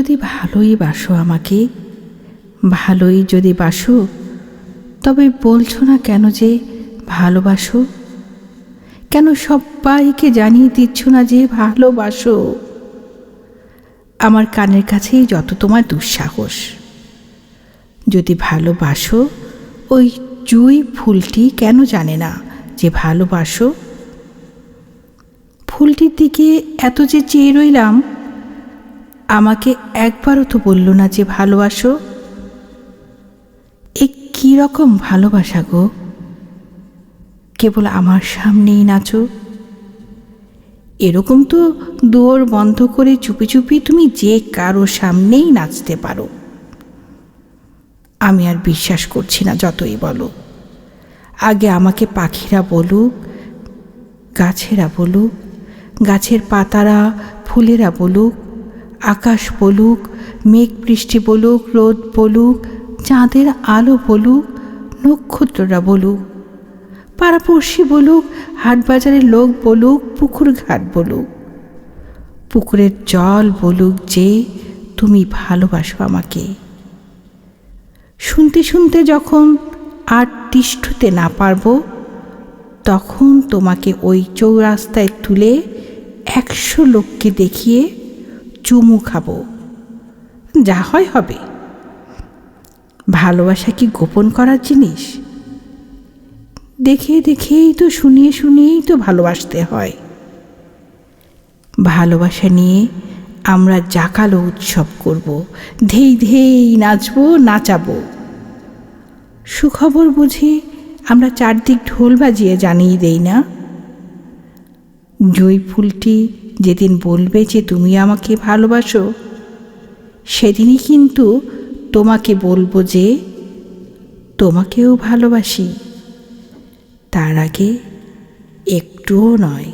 যদি ভালোই বাসো আমাকে, ভালোই যদি বাসো, তবে বলছো না কেন যে ভালোবাসো? কেন সবাইকে জানিয়ে দিচ্ছ না যে ভালোবাসো? আমার কানের কাছেই যত তোমার দুঃসাহস। যদি ভালোবাসো, ওই জুঁই ফুলটি কেন জানে না যে ভালোবাসো? ফুলটির দিকে এত যে চেয়ে রইলাম, আমাকে একবারও তো বলল না যে ভালোবাসো। এ কী রকম ভালোবাসা গো? কেবল আমার সামনেই নাচো। এরকম তো দুয়ার বন্ধ করে চুপি চুপি তুমি যে কারো সামনেই নাচতে পারো। আমি আর বিশ্বাস করছি না, যতই বলো। আগে আমাকে পাখিরা বলুক, গাছেরা বলুক, গাছের পাতারা ফুলেরা বলুক, আকাশ বলুক, মেঘ বৃষ্টি বলুক, রোদ বলুক, চাঁদের আলো বলুক, নক্ষত্ররা বলুক, পাড়াপড়শি বলুক, হাটবাজারের লোক বলুক, পুকুর ঘাট বলুক, পুকুরের জল বলুক যে তুমি ভালোবাসো আমাকে। শুনতে শুনতে যখন আর তিষ্ঠতে না পারবো, তখন তোমাকে ওই চৌরাস্তায় তুলে 100 লোককে দেখিয়ে চুমু খাবো। যা হয় হবে। ভালোবাসা কি গোপন করার জিনিস? দেখে দেখেই তো, শুনিয়ে শুনিয়েই তো ভালোবাসতে হয়। ভালোবাসা নিয়ে আমরা জাকালো উৎসব করব, ধেই ধেই নাচবো, নাচাবো। সুখবর বুঝি আমরা চারদিক ঢোল বাজিয়ে জানিয়ে দেই না? জুঁই ফুলটি যেদিন বলবে যে তুমি আমাকে ভালোবাসো, সেদিনই কিন্তু তোমাকে বলবো যে তোমাকেও ভালোবাসি। তার আগে একটুও নয়।